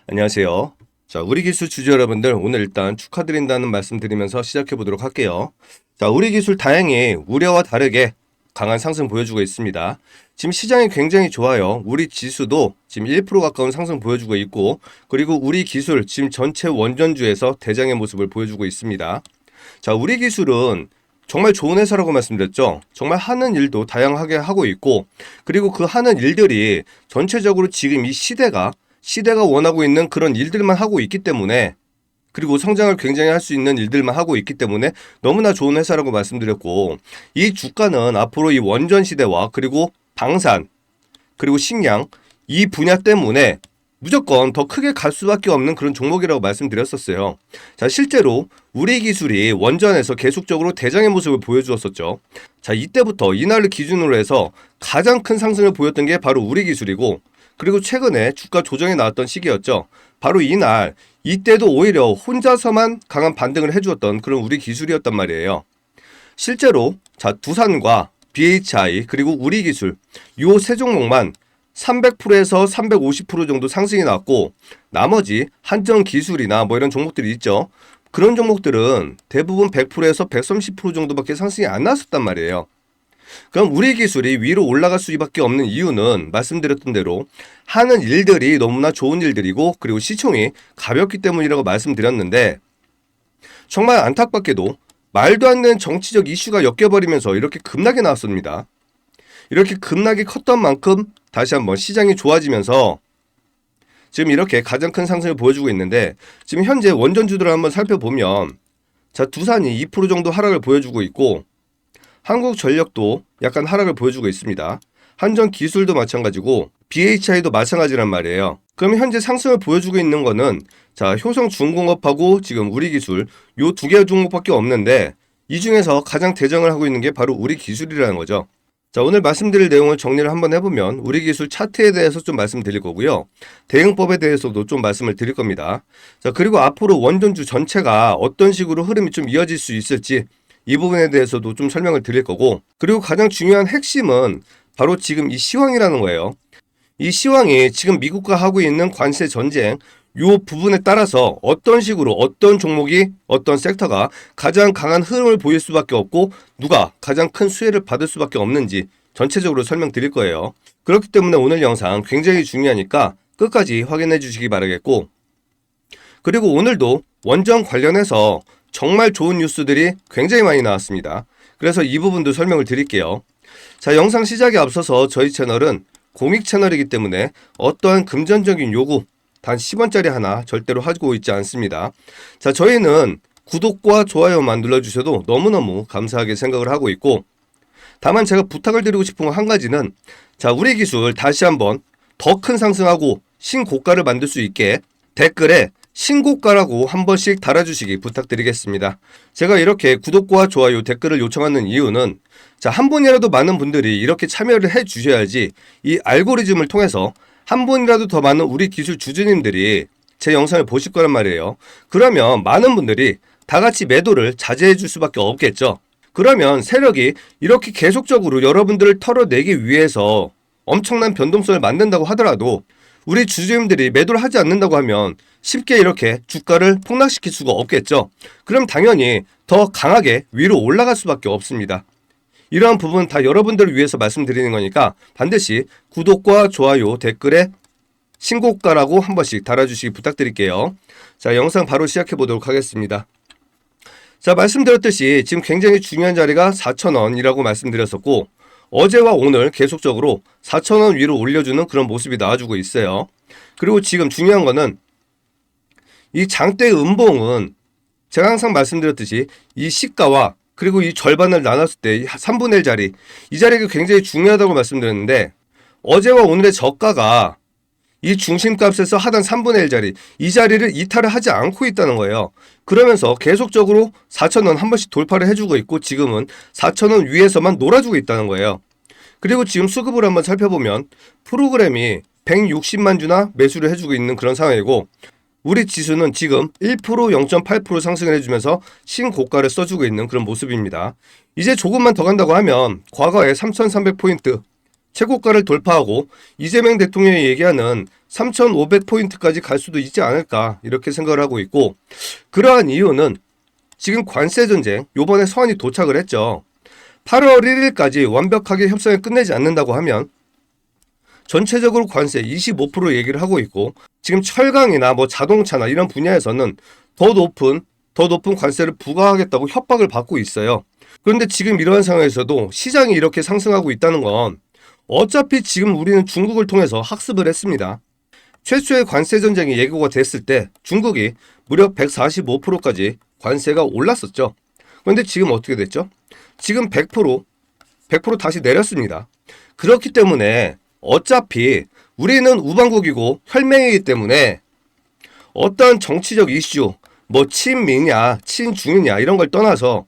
안녕하세요. 자, 우리 기술 주주 여러분들, 오늘 일단 축하드린다는 말씀 드리면서 시작해 보도록 할게요. 자, 우리 기술 다행히 우려와 다르게 강한 상승 보여주고 있습니다. 지금 시장이 굉장히 좋아요. 우리 지수도 지금 1% 가까운 상승 보여주고 있고, 그리고 우리 기술 지금 전체 원전주에서 대장의 모습을 보여주고 있습니다. 자, 우리 기술은 정말 좋은 회사라고 말씀드렸죠. 정말 하는 일도 다양하게 하고 있고, 그리고 그 하는 일들이 전체적으로 지금 이 시대가 원하고 있는 그런 일들만 하고 있기 때문에, 그리고 성장을 굉장히 할 수 있는 일들만 하고 있기 때문에 너무나 좋은 회사라고 말씀드렸고, 이 주가는 앞으로 이 원전 시대와 그리고 방산 그리고 식량 이 분야 때문에 무조건 더 크게 갈 수밖에 없는 그런 종목이라고 말씀드렸었어요. 자, 실제로 우리 기술이 원전에서 계속적으로 대장의 모습을 보여주었었죠. 자, 이때부터 이날을 기준으로 해서 가장 큰 상승을 보였던 게 바로 우리 기술이고, 그리고 최근에 주가 조정이 나왔던 시기였죠. 바로 이날, 이때도 오히려 혼자서만 강한 반등을 해주었던 그런 우리 기술이었단 말이에요. 실제로 자, 두산과 BHI 그리고 우리 기술 요 세 종목만 300%에서 350% 정도 상승이 났고, 나머지 한정 기술이나 뭐 이런 종목들이 있죠. 그런 종목들은 대부분 100%에서 130% 정도밖에 상승이 안 나왔었단 말이에요. 그럼 우리 기술이 위로 올라갈 수밖에 없는 이유는 말씀드렸던 대로 하는 일들이 너무나 좋은 일들이고, 그리고 시총이 가볍기 때문이라고 말씀드렸는데, 정말 안타깝게도 말도 안 되는 정치적 이슈가 엮여버리면서 이렇게 급락이 나왔습니다. 이렇게 급락이 컸던 만큼 다시 한번 시장이 좋아지면서 지금 이렇게 가장 큰 상승을 보여주고 있는데, 지금 현재 원전주들을 한번 살펴보면, 자, 두산이 2% 정도 하락을 보여주고 있고, 한국전력도 약간 하락을 보여주고 있습니다. 한전기술도 마찬가지고 BHI도 마찬가지란 말이에요. 그럼 현재 상승을 보여주고 있는 거는, 자, 효성중공업하고 지금 우리기술 요 두 개 종목밖에 없는데, 이 중에서 가장 대장을 하고 있는 게 바로 우리기술이라는 거죠. 자, 오늘 말씀드릴 내용을 정리를 한번 해보면 우리기술 차트에 대해서 좀 말씀드릴 거고요. 대응법에 대해서도 좀 말씀을 드릴 겁니다. 자, 그리고 앞으로 원전주 전체가 어떤 식으로 흐름이 좀 이어질 수 있을지, 이 부분에 대해서도 좀 설명을 드릴 거고, 그리고 가장 중요한 핵심은 바로 지금 이 시황이라는 거예요. 이 시황이 지금 미국과 하고 있는 관세 전쟁 요 부분에 따라서 어떤 식으로 어떤 종목이 어떤 섹터가 가장 강한 흐름을 보일 수밖에 없고, 누가 가장 큰 수혜를 받을 수밖에 없는지 전체적으로 설명드릴 거예요. 그렇기 때문에 오늘 영상 굉장히 중요하니까 끝까지 확인해 주시기 바라겠고, 그리고 오늘도 원전 관련해서 정말 좋은 뉴스들이 굉장히 많이 나왔습니다. 그래서 이 부분도 설명을 드릴게요. 자, 영상 시작에 앞서서 저희 채널은 공익 채널이기 때문에 어떠한 금전적인 요구 단 10원짜리 하나 절대로 하고 있지 않습니다. 자, 저희는 구독과 좋아요만 눌러주셔도 너무너무 감사하게 생각을 하고 있고, 다만 제가 부탁을 드리고 싶은 건 한 가지는, 자, 우리 기술 다시 한번 더 큰 상승하고 신고가를 만들 수 있게 댓글에 신고가라고 한 번씩 달아주시기 부탁드리겠습니다. 제가 이렇게 구독과 좋아요, 댓글을 요청하는 이유는, 자, 한 분이라도 많은 분들이 이렇게 참여를 해 주셔야지 이 알고리즘을 통해서 한 분이라도 더 많은 우리 기술 주주님들이 제 영상을 보실 거란 말이에요. 그러면 많은 분들이 다 같이 매도를 자제해 줄 수밖에 없겠죠. 그러면 세력이 이렇게 계속적으로 여러분들을 털어내기 위해서 엄청난 변동성을 만든다고 하더라도, 우리 주주님들이 매도를 하지 않는다고 하면 쉽게 이렇게 주가를 폭락시킬 수가 없겠죠. 그럼 당연히 더 강하게 위로 올라갈 수밖에 없습니다. 이러한 부분 다 여러분들을 위해서 말씀드리는 거니까 반드시 구독과 좋아요, 댓글에 신고가라고 한 번씩 달아주시기 부탁드릴게요. 자, 영상 바로 시작해 보도록 하겠습니다. 자, 말씀드렸듯이 지금 굉장히 중요한 자리가 4,000원이라고 말씀드렸었고, 어제와 오늘 계속적으로 4,000원 위로 올려주는 그런 모습이 나와주고 있어요. 그리고 지금 중요한 거는, 이 장대 음봉은 제가 항상 말씀드렸듯이 이 시가와 그리고 이 절반을 나눴을 때 3분의 1 자리, 이 자리가 굉장히 중요하다고 말씀드렸는데, 어제와 오늘의 저가가 이 중심값에서 하단 3분의 1 자리, 이 자리를 이탈을 하지 않고 있다는 거예요. 그러면서 계속적으로 4,000원 한 번씩 돌파를 해주고 있고, 지금은 4,000원 위에서만 놀아주고 있다는 거예요. 그리고 지금 수급을 한번 살펴보면 프로그램이 160만 주나 매수를 해주고 있는 그런 상황이고, 우리 지수는 지금 1%, 0.8% 상승을 해주면서 신고가를 써주고 있는 그런 모습입니다. 이제 조금만 더 간다고 하면 과거에 3,300포인트, 최고가를 돌파하고 이재명 대통령이 얘기하는 3,500포인트까지 갈 수도 있지 않을까 이렇게 생각을 하고 있고, 그러한 이유는 지금 관세 전쟁 요번에 서한이 도착을 했죠. 8월 1일까지 완벽하게 협상을 끝내지 않는다고 하면 전체적으로 관세 25% 얘기를 하고 있고, 지금 철강이나 뭐 자동차나 이런 분야에서는 더 높은 관세를 부과하겠다고 협박을 받고 있어요. 그런데 지금 이러한 상황에서도 시장이 이렇게 상승하고 있다는 건 어차피 지금 우리는 중국을 통해서 학습을 했습니다. 최초의 관세 전쟁이 예고가 됐을 때 중국이 무려 145%까지 관세가 올랐었죠. 그런데 지금 어떻게 됐죠? 지금 100% 다시 내렸습니다. 그렇기 때문에 어차피 우리는 우방국이고 혈맹이기 때문에 어떠한 정치적 이슈, 뭐 친미냐, 친중이냐 이런 걸 떠나서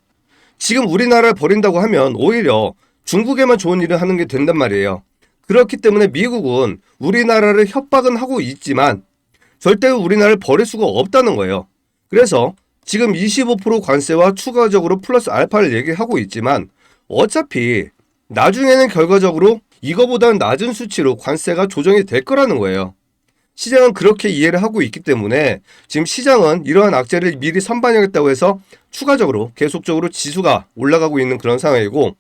지금 우리나라를 버린다고 하면 오히려 중국에만 좋은 일을 하는 게 된단 말이에요. 그렇기 때문에 미국은 우리나라를 협박은 하고 있지만 절대로 우리나라를 버릴 수가 없다는 거예요. 그래서 지금 25% 관세와 추가적으로 플러스 알파를 얘기하고 있지만 어차피 나중에는 결과적으로 이거보다는 낮은 수치로 관세가 조정이 될 거라는 거예요. 시장은 그렇게 이해를 하고 있기 때문에 지금 시장은 이러한 악재를 미리 선반영했다고 해서 추가적으로 계속적으로 지수가 올라가고 있는 그런 상황이고,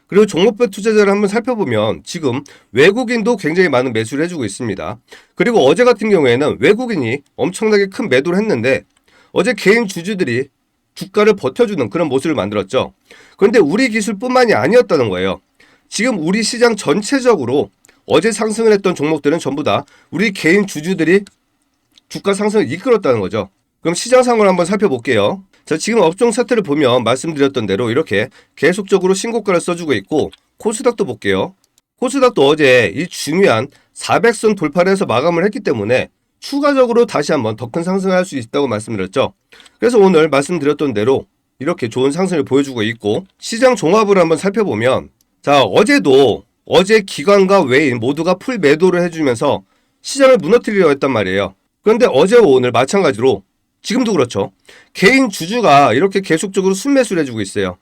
그리고 종목별 투자자를 한번 살펴보면 지금 외국인도 굉장히 많은 매수를 해주고 있습니다. 그리고 어제 같은 경우에는 외국인이 엄청나게 큰 매도를 했는데 어제 개인 주주들이 주가를 버텨주는 그런 모습을 만들었죠. 그런데 우리 기술뿐만이 아니었다는 거예요. 지금 우리 시장 전체적으로 어제 상승을 했던 종목들은 전부 다 우리 개인 주주들이 주가 상승을 이끌었다는 거죠. 그럼 시장 상황을 한번 살펴볼게요. 자, 지금 업종 차트를 보면 말씀드렸던 대로 이렇게 계속적으로 신고가를 써주고 있고, 코스닥도 볼게요. 코스닥도 어제 이 중요한 400선 돌파를 해서 마감을 했기 때문에 추가적으로 다시 한번 더 큰 상승을 할 수 있다고 말씀드렸죠. 그래서 오늘 말씀드렸던 대로 이렇게 좋은 상승을 보여주고 있고, 시장 종합을 한번 살펴보면, 자, 어제 기관과 외인 모두가 풀 매도를 해주면서 시장을 무너뜨리려 했단 말이에요. 그런데 어제와 오늘 마찬가지로 지금도 그렇죠. 개인 주주가 이렇게 계속적으로 순매수를 해주고 있어요.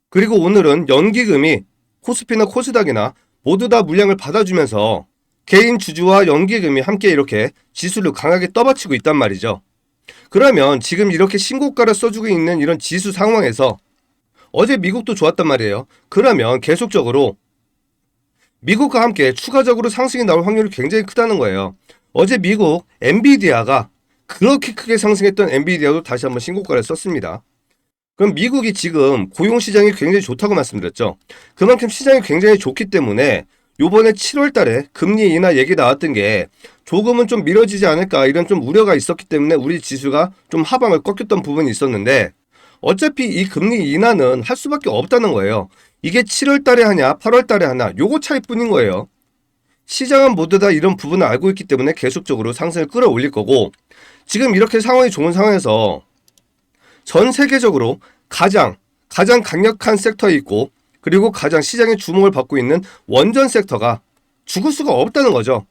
그리고 오늘은 연기금이 코스피나 코스닥이나 모두 다 물량을 받아주면서 개인 주주와 연기금이 함께 이렇게 지수를 강하게 떠받치고 있단 말이죠. 그러면 지금 이렇게 신고가를 써주고 있는 이런 지수 상황에서 어제 미국도 좋았단 말이에요. 그러면 계속적으로 미국과 함께 추가적으로 상승이 나올 확률이 굉장히 크다는 거예요. 어제 미국 엔비디아가 그렇게 크게 상승했던 엔비디아도 다시 한번 신고가를 썼습니다. 그럼 미국이 지금 고용시장이 굉장히 좋다고 말씀드렸죠. 그만큼 시장이 굉장히 좋기 때문에 요번에 7월 달에 금리 인하 얘기 나왔던 게 조금은 좀 미뤄지지 않을까 이런 좀 우려가 있었기 때문에 우리 지수가 좀 하방을 꺾였던 부분이 있었는데, 어차피 이 금리 인하는 할 수밖에 없다는 거예요. 이게 7월 달에 하냐 8월 달에 하냐 요거 차이뿐인 거예요. 시장은 모두 다 이런 부분을 알고 있기 때문에 계속적으로 상승을 끌어올릴 거고, 지금 이렇게 상황이 좋은 상황에서 전 세계적으로 가장 강력한 섹터에 있고, 그리고 가장 시장의 주목을 받고 있는 원전 섹터가 죽을 수가 없다는 거죠.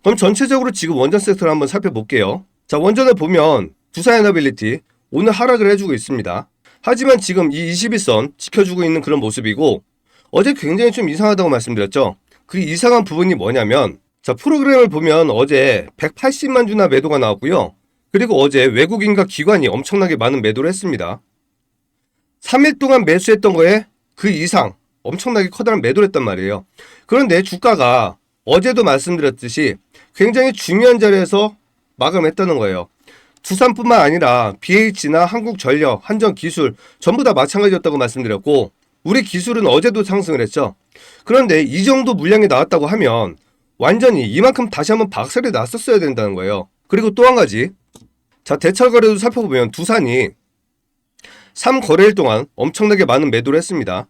그럼 전체적으로 지금 원전 섹터를 한번 살펴볼게요. 자, 원전을 보면 두산에너빌리티 오늘 하락을 해주고 있습니다. 하지만 지금 이 21선 지켜주고 있는 그런 모습이고, 어제 굉장히 좀 이상하다고 말씀드렸죠. 그 이상한 부분이 뭐냐면, 자, 프로그램을 보면 어제 180만 주나 매도가 나왔고요. 그리고 어제 외국인과 기관이 엄청나게 많은 매도를 했습니다. 3일 동안 매수했던 거에 그 이상 엄청나게 커다란 매도를 했단 말이에요. 그런데 주가가 어제도 말씀드렸듯이 굉장히 중요한 자리에서 마감했다는 거예요. 두산뿐만 아니라 BH나 한국전력, 한전기술 전부 다 마찬가지였다고 말씀드렸고, 우리 기술은 어제도 상승을 했죠. 그런데 이 정도 물량이 나왔다고 하면 완전히 이만큼 다시 한번 박살이 났었어야 된다는 거예요. 그리고 또 한 가지, 자, 대차 거래도 살펴보면 두산이 3거래일 동안 엄청나게 많은 매도를 했습니다.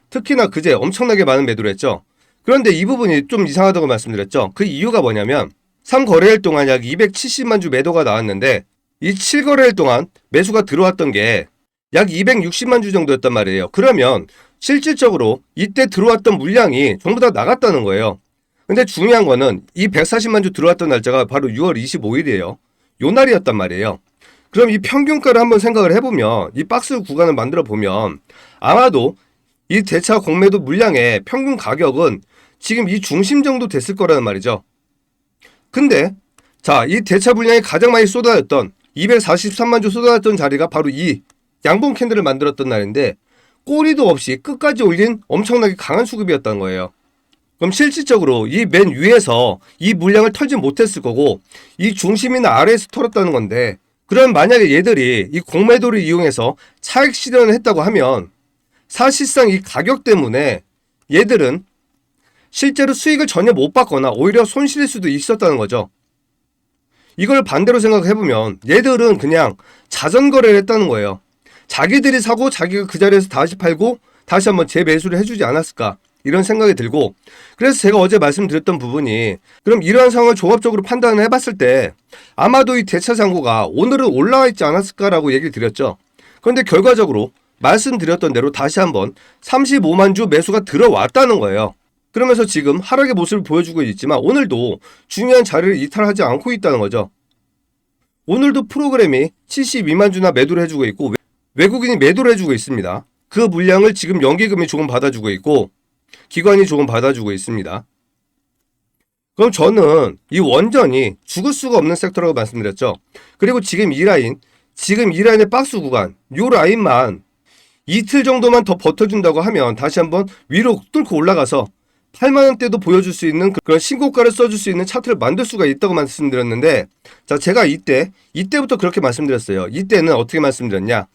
특히나 그제 엄청나게 많은 매도를 했죠. 그런데 이 부분이 좀 이상하다고 말씀드렸죠. 그 이유가 뭐냐면 3거래일 동안 약 270만 주 매도가 나왔는데 이 7거래일 동안 매수가 들어왔던 게 약 260만 주 정도였단 말이에요. 그러면 실질적으로 이때 들어왔던 물량이 전부 다 나갔다는 거예요. 근데 중요한 거는 이 140만 주 들어왔던 날짜가 바로 6월 25일이에요. 요 날이었단 말이에요. 그럼 이 평균가를 한번 생각을 해보면, 이 박스 구간을 만들어 보면 아마도 이 대차 공매도 물량의 평균 가격은 지금 이 중심 정도 됐을 거라는 말이죠. 근데 자, 이 대차 물량이 가장 많이 쏟아졌던 243만 주 쏟아졌던 자리가 바로 이 양봉 캔들을 만들었던 날인데 꼬리도 없이 끝까지 올린 엄청나게 강한 수급이었다는 거예요. 그럼 실질적으로 이 맨 위에서 이 물량을 털지 못했을 거고 이 중심이나 아래에서 털었다는 건데, 그럼 만약에 얘들이 이 공매도를 이용해서 차익 실현을 했다고 하면 사실상 이 가격 때문에 얘들은 실제로 수익을 전혀 못 받거나 오히려 손실일 수도 있었다는 거죠. 이걸 반대로 생각해보면 얘들은 그냥 자전거래를 했다는 거예요. 자기들이 사고 자기가 그 자리에서 다시 팔고 다시 한번 재매수를 해주지 않았을까, 이런 생각이 들고, 그래서 제가 어제 말씀드렸던 부분이, 그럼 이러한 상황을 종합적으로 판단을 해봤을 때 아마도 이 대차 잔고가 오늘은 올라와 있지 않았을까라고 얘기를 드렸죠. 그런데 결과적으로 말씀드렸던 대로 다시 한번 35만 주 매수가 들어왔다는 거예요. 그러면서 지금 하락의 모습을 보여주고 있지만 오늘도 중요한 자리를 이탈하지 않고 있다는 거죠. 오늘도 프로그램이 72만 주나 매도를 해주고 있고 외국인이 매도를 해주고 있습니다. 그 물량을 지금 연기금이 조금 받아주고 있고 기관이 조금 받아주고 있습니다. 그럼 저는 이 원전이 죽을 수가 없는 섹터라고 말씀드렸죠. 그리고 지금 이 라인의 박스 구간, 이 라인만 이틀 정도만 더 버텨준다고 하면 다시 한번 위로 뚫고 올라가서 8만원대도 보여줄 수 있는 그런 신고가를 써줄 수 있는 차트를 만들 수가 있다고 말씀드렸는데, 자, 제가 이때부터 그렇게 말씀드렸어요. 이때는 어떻게 말씀드렸냐,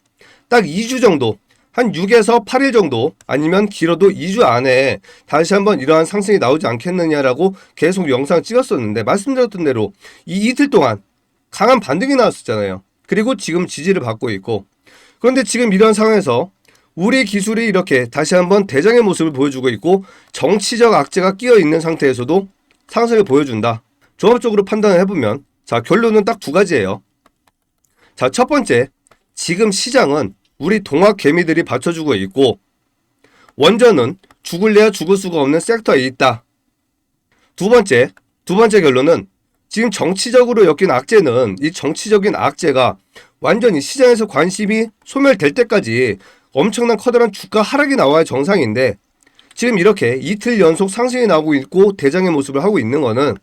딱 2주 정도, 한 6에서 8일 정도, 아니면 길어도 2주 안에 다시 한번 이러한 상승이 나오지 않겠느냐라고 계속 영상 찍었었는데, 말씀드렸던 대로 이 이틀 동안 강한 반등이 나왔었잖아요. 그리고 지금 지지를 받고 있고, 그런데 지금 이런 상황에서 우리 기술이 이렇게 다시 한번 대장의 모습을 보여주고 있고 정치적 악재가 끼어 있는 상태에서도 상승을 보여준다. 종합적으로 판단을 해보면, 자, 결론은 딱 두 가지예요. 자, 첫 번째, 지금 시장은 우리 동학 개미들이 받쳐주고 있고 원전은 죽을래야 죽을 수가 없는 섹터에 있다. 두 번째 결론은 지금 정치적으로 엮인 악재는, 이 정치적인 악재가 완전히 시장에서 관심이 소멸될 때까지 엄청난 커다란 주가 하락이 나와야 정상인데, 지금 이렇게 이틀 연속 상승이 나오고 있고 대장의 모습을 하고 있는 거는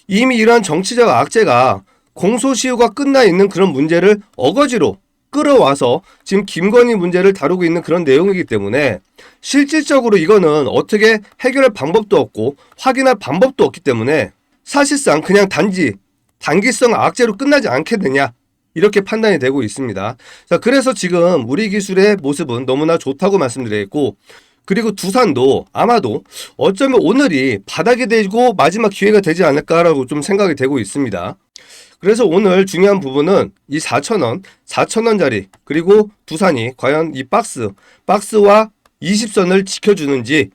이미 이러한 정치적 악재가 공소시효가 끝나 있는 그런 문제를 어거지로 끌어와서 지금 김건희 문제를 다루고 있는 그런 내용이기 때문에 실질적으로 이거는 어떻게 해결할 방법도 없고 확인할 방법도 없기 때문에 사실상 그냥 단지 단기성 악재로 끝나지 않겠느냐, 이렇게 판단이 되고 있습니다. 자, 그래서 지금 우리 기술의 모습은 너무나 좋다고 말씀드렸고, 그리고 두산도 아마도 어쩌면 오늘이 바닥이 되고 마지막 기회가 되지 않을까라고 좀 생각이 되고 있습니다. 그래서 오늘 중요한 부분은 이 4,000원짜리, 그리고 두산이 과연 이 박스와 20선을 지켜주는지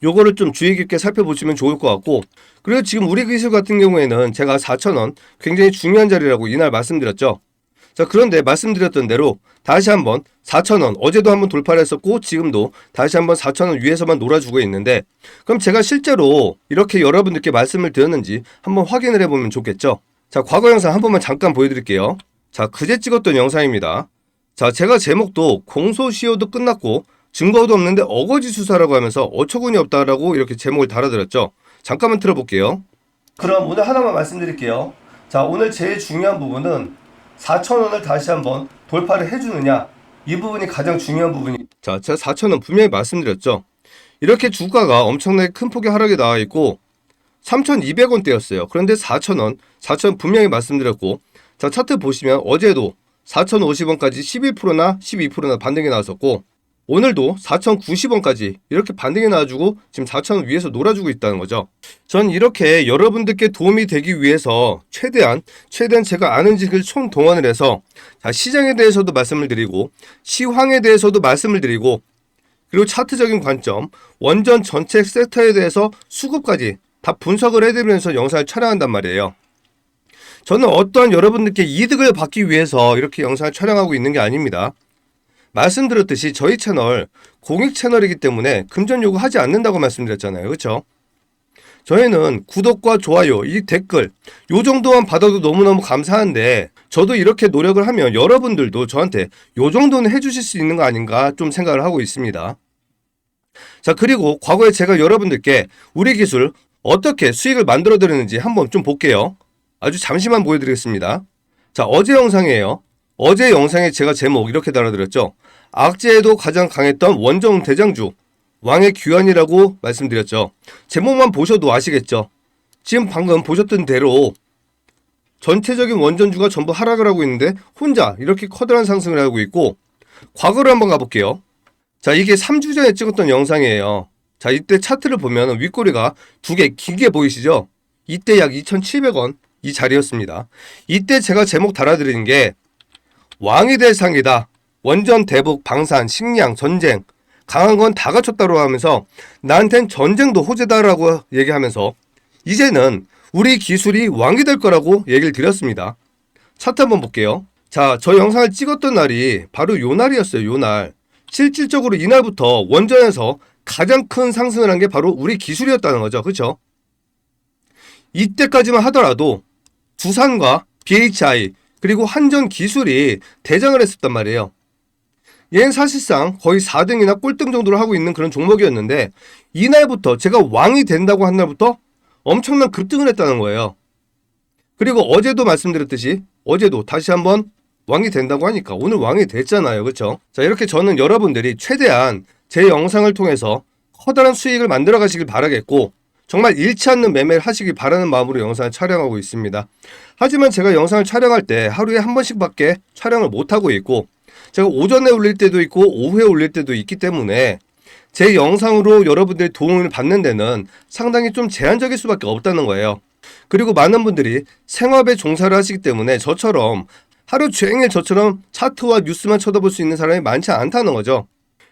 요거를 좀 주의 깊게 살펴보시면 좋을 것 같고, 그리고 지금 우리 기술 같은 경우에는 제가 4,000원 굉장히 중요한 자리라고 이날 말씀드렸죠. 자, 그런데 말씀드렸던 대로 다시 한번 4,000원, 어제도 한번 돌파를 했었고 지금도 다시 한번 4,000원 위에서만 놀아주고 있는데, 그럼 제가 실제로 이렇게 여러분들께 말씀을 드렸는지 한번 확인을 해보면 좋겠죠. 자, 과거 영상 한 번만 잠깐 보여드릴게요. 자, 그제 찍었던 영상입니다. 자, 제가 제목도 공소시효도 끝났고 증거도 없는데 어거지 수사라고 하면서 어처구니 없다라고 이렇게 제목을 달아드렸죠. 잠깐만 틀어볼게요. 그럼 오늘 하나만 말씀드릴게요. 자, 오늘 제일 중요한 부분은 4,000원을 다시 한번 돌파를 해주느냐, 이 부분이 가장 중요한 부분이. 자, 제가 4,000원 분명히 말씀드렸죠. 이렇게 주가가 엄청나게 큰 폭의 하락이 나와 있고 3,200원대였어요. 그런데 4,000원 분명히 말씀드렸고, 자, 차트 보시면 어제도 4,050원까지 11%나 12%나 반등이 나왔었고 오늘도 4,090원까지 이렇게 반등이 나와주고 지금 4,000원 위에서 놀아주고 있다는 거죠. 전 이렇게 여러분들께 도움이 되기 위해서 최대한 제가 아는 지식을 총동원을 해서, 자, 시장에 대해서도 말씀을 드리고 시황에 대해서도 말씀을 드리고, 그리고 차트적인 관점, 원전 전체 섹터에 대해서 수급까지 다 분석을 해드리면서 영상을 촬영한단 말이에요. 저는 어떠한 여러분들께 이득을 받기 위해서 이렇게 영상을 촬영하고 있는 게 아닙니다. 말씀드렸듯이 저희 채널 공익 채널이기 때문에 금전 요구하지 않는다고 말씀드렸잖아요. 그렇죠? 저희는 구독과 좋아요, 이 댓글 요 정도만 받아도 너무너무 감사한데, 저도 이렇게 노력을 하면 여러분들도 저한테 요 정도는 해주실 수 있는 거 아닌가 좀 생각을 하고 있습니다. 자, 그리고 과거에 제가 여러분들께 우리 기술 어떻게 수익을 만들어 드렸는지 한번 좀 볼게요. 아주 잠시만 보여드리겠습니다. 자, 어제 영상이에요. 어제 영상에 제가 제목 이렇게 달아드렸죠. 악재에도 가장 강했던 원정 대장주 왕의 귀환이라고 말씀드렸죠. 제목만 보셔도 아시겠죠. 지금 방금 보셨던 대로 전체적인 원전주가 전부 하락을 하고 있는데 혼자 이렇게 커다란 상승을 하고 있고, 과거를 한번 가볼게요. 자, 이게 3주 전에 찍었던 영상이에요. 자, 이때 차트를 보면 윗꼬리가 두 개 길게 보이시죠? 이때 약 2,700원 이 자리였습니다. 이때 제가 제목 달아드리는 게 왕이 될 상이다. 원전, 대북, 방산, 식량, 전쟁 강한 건 다 갖췄다고 하면서 나한텐 전쟁도 호재다라고 얘기하면서 이제는 우리 기술이 왕이 될 거라고 얘기를 드렸습니다. 차트 한번 볼게요. 자, 저 영상을 찍었던 날이 바로 요 날이었어요. 요 날. 실질적으로 이날부터 원전에서 가장 큰 상승을 한 게 바로 우리 기술이었다는 거죠. 그렇죠? 이때까지만 하더라도 두산과 BHI 그리고 한전 기술이 대장을 했었단 말이에요. 얘는 사실상 거의 4등이나 꼴등 정도를 하고 있는 그런 종목이었는데 이날부터 제가 왕이 된다고 한 날부터 엄청난 급등을 했다는 거예요. 그리고 어제도 말씀드렸듯이 어제도 다시 한번 왕이 된다고 하니까 오늘 왕이 됐잖아요. 그렇죠? 자, 이렇게 저는 여러분들이 최대한 제 영상을 통해서 커다란 수익을 만들어 가시길 바라겠고 정말 잃지 않는 매매를 하시길 바라는 마음으로 영상을 촬영하고 있습니다. 하지만 제가 영상을 촬영할 때 하루에 한 번씩밖에 촬영을 못하고 있고 제가 오전에 올릴 때도 있고 오후에 올릴 때도 있기 때문에 제 영상으로 여러분들이 도움을 받는 데는 상당히 좀 제한적일 수밖에 없다는 거예요. 그리고 많은 분들이 생업에 종사를 하시기 때문에 저처럼 하루 종일 저처럼 차트와 뉴스만 쳐다볼 수 있는 사람이 많지 않다는 거죠.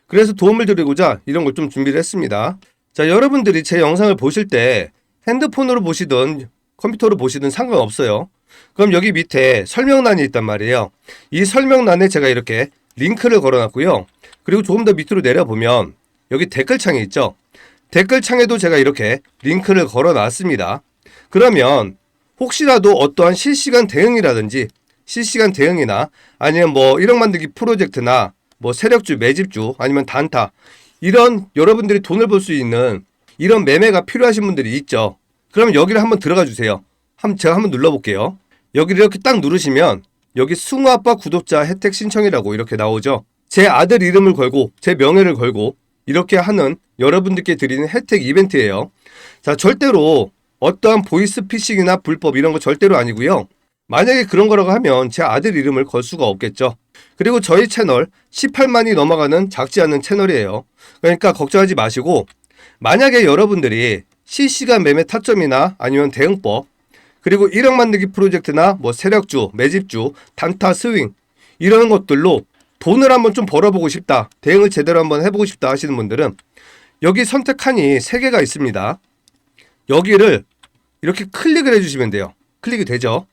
그래서 도움을 드리고자 이런 걸 좀 준비를 했습니다. 자, 여러분들이 제 영상을 보실 때 핸드폰으로 보시든 컴퓨터로 보시든 상관없어요. 그럼 여기 밑에 설명란이 있단 말이에요. 이 설명란에 제가 이렇게 링크를 걸어놨고요. 그리고 조금 더 밑으로 내려보면 여기 댓글창이 있죠. 댓글창에도 제가 이렇게 링크를 걸어놨습니다. 그러면 혹시라도 어떠한 실시간 대응이라든지 실시간 대응이나 아니면 뭐 1억 만들기 프로젝트나 뭐 세력주, 매집주 아니면 단타 이런 여러분들이 돈을 벌 수 있는 이런 매매가 필요하신 분들이 있죠. 그러면 여기를 한번 들어가 주세요. 제가 한번 눌러볼게요. 여기를 이렇게 딱 누르시면 여기 승우아빠 구독자 혜택 신청이라고 이렇게 나오죠. 제 아들 이름을 걸고 제 명예를 걸고 이렇게 하는 여러분들께 드리는 혜택 이벤트예요. 자, 절대로 어떠한 보이스피싱이나 불법 이런 거 절대로 아니고요. 만약에 그런 거라고 하면 제 아들 이름을 걸 수가 없겠죠. 그리고 저희 채널 18만이 넘어가는 작지 않은 채널이에요. 그러니까 걱정하지 마시고 만약에 여러분들이 실시간 매매 타점이나 아니면 대응법 그리고 1억 만들기 프로젝트나 뭐 세력주, 매집주, 단타, 스윙 이런 것들로 돈을 한번 좀 벌어보고 싶다. 대응을 제대로 한번 해보고 싶다 하시는 분들은 여기 선택칸이 3개가 있습니다. 여기를 이렇게 클릭을 해주시면 돼요. 클릭이 되죠.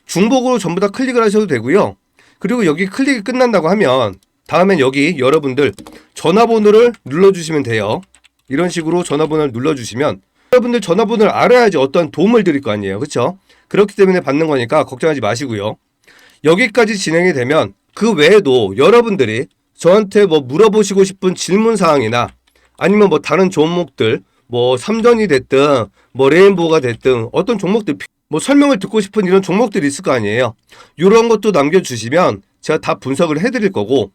중복으로 전부 다 클릭을 하셔도 되고요. 그리고 여기 클릭이 끝난다고 하면 다음엔 여기 여러분들 전화번호를 눌러주시면 돼요. 이런 식으로 전화번호를 눌러주시면 여러분들 전화번호를 알아야지 어떤 도움을 드릴 거 아니에요. 그렇죠? 그렇기 때문에 받는 거니까 걱정하지 마시고요. 여기까지 진행이 되면 그 외에도 여러분들이 저한테 뭐 물어보시고 싶은 질문사항이나 아니면 뭐 다른 종목들 뭐 삼전이 됐든 뭐 레인보우가 됐든 어떤 종목들 뭐 설명을 듣고 싶은 이런 종목들이 있을 거 아니에요. 이런 것도 남겨주시면 제가 다 분석을 해드릴 거고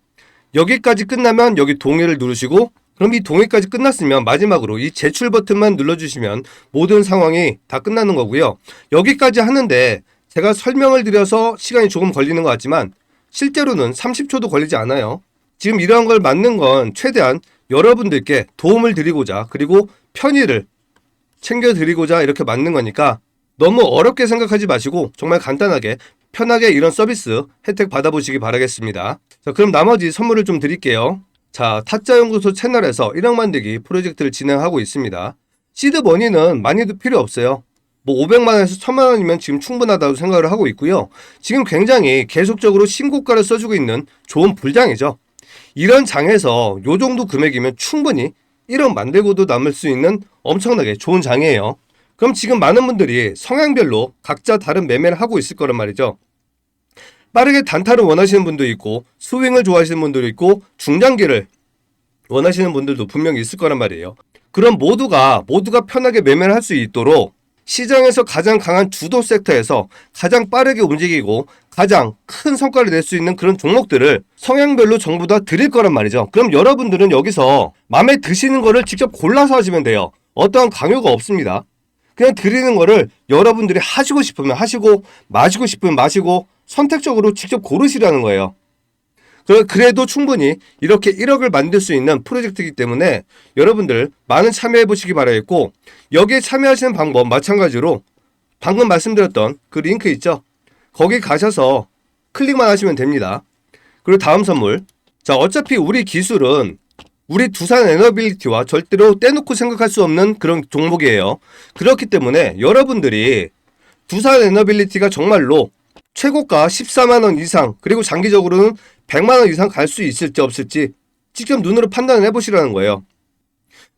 여기까지 끝나면 여기 동의를 누르시고 그럼 이 동의까지 끝났으면 마지막으로 이 제출 버튼만 눌러주시면 모든 상황이 다 끝나는 거고요. 여기까지 하는데 제가 설명을 드려서 시간이 조금 걸리는 것 같지만 실제로는 30초도 걸리지 않아요. 지금 이러한 걸 만든 건 최대한 여러분들께 도움을 드리고자 그리고 편의를 챙겨드리고자 이렇게 만든 거니까 너무 어렵게 생각하지 마시고 정말 간단하게 편하게 이런 서비스 혜택 받아보시기 바라겠습니다. 자, 그럼 나머지 선물을 좀 드릴게요. 자, 타짜연구소 채널에서 1억 만들기 프로젝트를 진행하고 있습니다. 시드 머니는 많이도 필요 없어요. 뭐 500만원에서 1000만원이면 지금 충분하다고 생각을 하고 있고요. 지금 굉장히 계속적으로 신고가를 써주고 있는 좋은 불장이죠. 이런 장에서 요 정도 금액이면 충분히 1억 만들고도 남을 수 있는 엄청나게 좋은 장이에요. 그럼 지금 많은 분들이 성향별로 각자 다른 매매를 하고 있을 거란 말이죠. 빠르게 단타를 원하시는 분도 있고 스윙을 좋아하시는 분도 있고 중장기를 원하시는 분들도 분명히 있을 거란 말이에요. 그럼 모두가 편하게 매매를 할 수 있도록 시장에서 가장 강한 주도 섹터에서 가장 빠르게 움직이고 가장 큰 성과를 낼 수 있는 그런 종목들을 성향별로 전부 다 드릴 거란 말이죠. 그럼 여러분들은 여기서 마음에 드시는 거를 직접 골라서 하시면 돼요. 어떠한 강요가 없습니다. 그냥 드리는 거를 여러분들이 하시고 싶으면 하시고 마시고 싶으면 마시고 선택적으로 직접 고르시라는 거예요. 그래도 충분히 이렇게 1억을 만들 수 있는 프로젝트이기 때문에 여러분들 많은 참여해 보시기 바라겠고, 여기에 참여하시는 방법 마찬가지로 방금 말씀드렸던 그 링크 있죠? 거기 가셔서 클릭만 하시면 됩니다. 그리고 다음 선물. 자, 어차피 우리 기술은 우리 두산 에너빌리티와 절대로 떼놓고 생각할 수 없는 그런 종목이에요. 그렇기 때문에 여러분들이 두산 에너빌리티가 정말로 최고가 14만원 이상, 그리고 장기적으로는 100만원 이상 갈 수 있을지 없을지 직접 눈으로 판단을 해보시라는 거예요.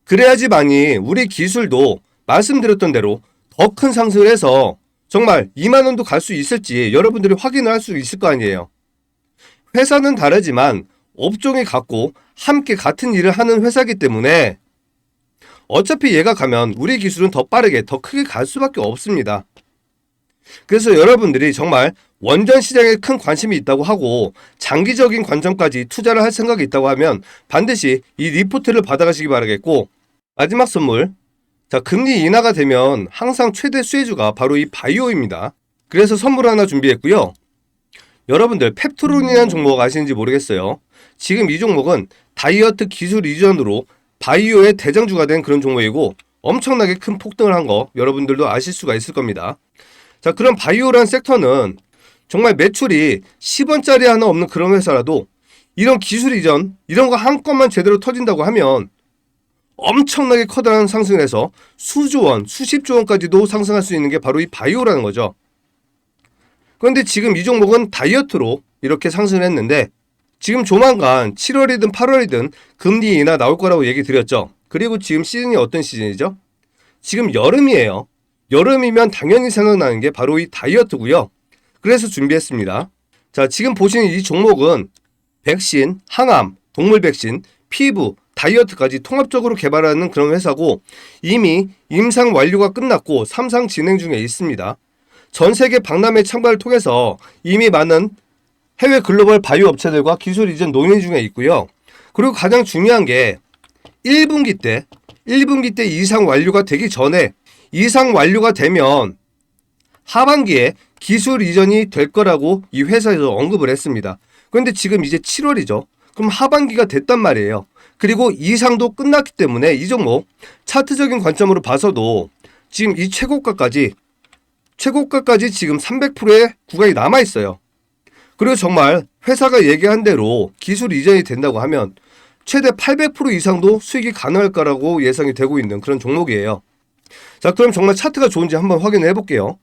그래야지만이 우리 기술도 말씀드렸던 대로 더 큰 상승을 해서 정말 2만원도 갈 수 있을지 여러분들이 확인을 할 수 있을 거 아니에요. 회사는 다르지만 업종이 같고 함께 같은 일을 하는 회사이기 때문에 어차피 얘가 가면 우리 기술은 더 빠르게 더 크게 갈 수밖에 없습니다. 그래서 여러분들이 정말 원전 시장에 큰 관심이 있다고 하고 장기적인 관점까지 투자를 할 생각이 있다고 하면 반드시 이 리포트를 받아가시기 바라겠고, 마지막 선물. 자, 금리 인하가 되면 항상 최대 수혜주가 바로 이 바이오입니다. 그래서 선물 하나 준비했고요. 여러분들 펩트론이라는 종목 아시는지 모르겠어요. 지금 이 종목은 다이어트 기술 이전으로 바이오의 대장주가 된 그런 종목이고 엄청나게 큰 폭등을 한 거 여러분들도 아실 수가 있을 겁니다. 자, 그럼 바이오라는 섹터는 정말 매출이 10원짜리 하나 없는 그런 회사라도 이런 기술 이전 이런 거 한 건만 제대로 터진다고 하면 엄청나게 커다란 상승을 해서 수조 원, 수십조 원까지도 상승할 수 있는 게 바로 이 바이오라는 거죠. 그런데 지금 이 종목은 다이어트로 이렇게 상승을 했는데 지금 조만간 7월이든 8월이든 금리 인하 나올 거라고 얘기 드렸죠. 그리고 지금 시즌이 어떤 시즌이죠? 지금 여름이에요. 여름이면 당연히 생각나는 게 바로 이 다이어트고요. 그래서 준비했습니다. 자, 지금 보시는 이 종목은 백신, 항암, 동물 백신, 피부, 다이어트까지 통합적으로 개발하는 그런 회사고 이미 임상 완료가 끝났고 3상 진행 중에 있습니다. 전 세계 박람회 참가를 통해서 이미 많은 해외 글로벌 바이오 업체들과 기술 이전 논의 중에 있고요. 그리고 가장 중요한 게 1분기 때 이상 완료가 되기 전에 이상 완료가 되면 하반기에 기술 이전이 될 거라고 이 회사에서 언급을 했습니다. 그런데 지금 이제 7월이죠. 그럼 하반기가 됐단 말이에요. 그리고 이상도 끝났기 때문에 이 종목 차트적인 관점으로 봐서도 지금 이 최고가까지 지금 300%의 구간이 남아있어요. 그리고 정말 회사가 얘기한 대로 기술 이전이 된다고 하면 최대 800% 이상도 수익이 가능할 거라고 예상이 되고 있는 그런 종목이에요. 자, 그럼 정말 차트가 좋은지 한번 확인을 해볼게요.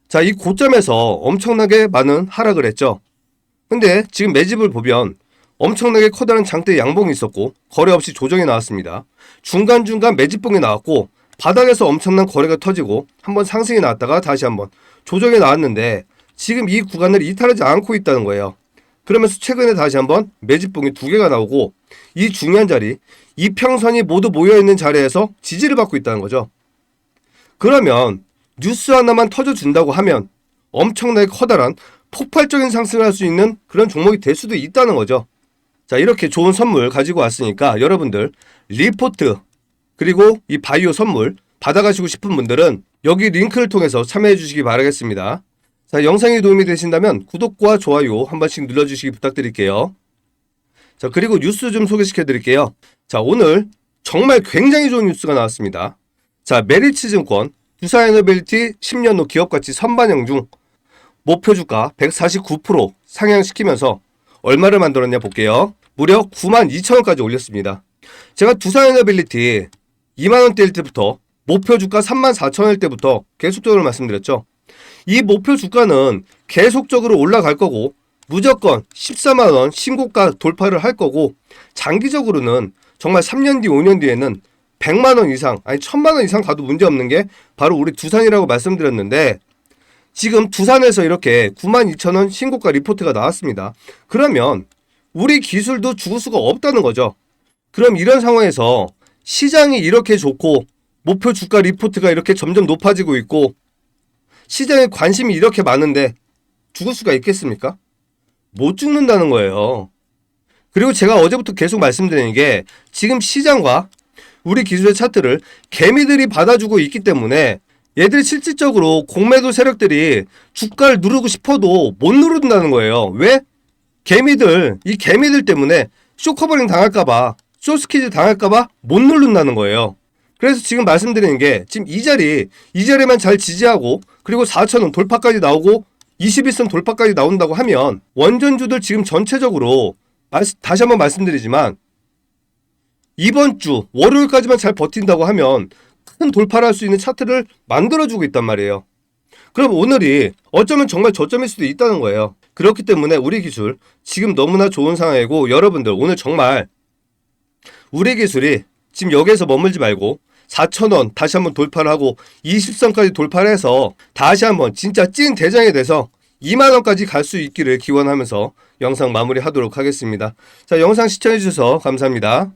자, 이 고점에서 엄청나게 많은 하락을 했죠. 근데 지금 매집을 보면 엄청나게 커다란 장대 양봉이 있었고 거래 없이 조정이 나왔습니다. 중간중간 매집봉이 나왔고 바닥에서 엄청난 거래가 터지고 한번 상승이 나왔다가 다시 한번 조정이 나왔는데 지금 이 구간을 이탈하지 않고 있다는 거예요. 그러면서 최근에 다시 한번 매집봉이 2개가 나오고 이 중요한 자리, 이평선이 모두 모여있는 자리에서 지지를 받고 있다는 거죠. 그러면 뉴스 하나만 터져준다고 하면 엄청나게 커다란 폭발적인 상승을 할 수 있는 그런 종목이 될 수도 있다는 거죠. 자, 이렇게 좋은 선물 가지고 왔으니까 여러분들 리포트 그리고 이 바이오 선물 받아가시고 싶은 분들은 여기 링크를 통해서 참여해 주시기 바라겠습니다. 자, 영상이 도움이 되신다면 구독과 좋아요 한 번씩 눌러주시기 부탁드릴게요. 자, 그리고 뉴스 좀 소개시켜 드릴게요. 자, 오늘 정말 굉장히 좋은 뉴스가 나왔습니다. 자, 메리츠증권 두산에너빌리티 10년 후 기업가치 선반영 중 목표 주가 149% 상향시키면서 얼마를 만들었냐 볼게요. 무려 92,000원까지 올렸습니다. 제가 두산에너빌리티 2만원대일 때부터 목표 주가 34,000원일 때부터 계속적으로 말씀드렸죠. 이 목표 주가는 계속적으로 올라갈 거고 무조건 14만원 신고가 돌파를 할 거고 장기적으로는 정말 3년 뒤 5년 뒤에는 100만원 이상 아니 1000만원 이상 가도 문제없는 게 바로 우리 두산이라고 말씀드렸는데 지금 두산에서 이렇게 92,000원 신고가 리포트가 나왔습니다. 그러면 우리 기술도 죽을 수가 없다는 거죠. 그럼 이런 상황에서 시장이 이렇게 좋고 목표 주가 리포트가 이렇게 점점 높아지고 있고 시장에 관심이 이렇게 많은데 죽을 수가 있겠습니까? 못 죽는다는 거예요. 그리고 제가 어제부터 계속 말씀드리는 게 지금 시장과 우리 기술의 차트를 개미들이 받아주고 있기 때문에 얘들이 실질적으로 공매도 세력들이 주가를 누르고 싶어도 못 누른다는 거예요. 왜? 이 개미들 때문에 쇼커버링 당할까봐, 쇼스퀴즈 당할까봐 못 누른다는 거예요. 그래서 지금 말씀드리는 게 지금 이 자리만 잘 지지하고 그리고 4,000원 돌파까지 나오고 21선 돌파까지 나온다고 하면 원전주들 지금 전체적으로 다시 한번 말씀드리지만 이번 주 월요일까지만 잘 버틴다고 하면 큰 돌파를 할 수 있는 차트를 만들어주고 있단 말이에요. 그럼 오늘이 어쩌면 정말 저점일 수도 있다는 거예요. 그렇기 때문에 우리 기술 지금 너무나 좋은 상황이고 여러분들 오늘 정말 우리 기술이 지금 여기에서 머물지 말고 4,000원 다시 한번 돌파를 하고 20선까지 돌파를 해서 다시 한번 진짜 찐 대장이 돼서 2만원까지 갈 수 있기를 기원하면서 영상 마무리하도록 하겠습니다. 자, 영상 시청해주셔서 감사합니다.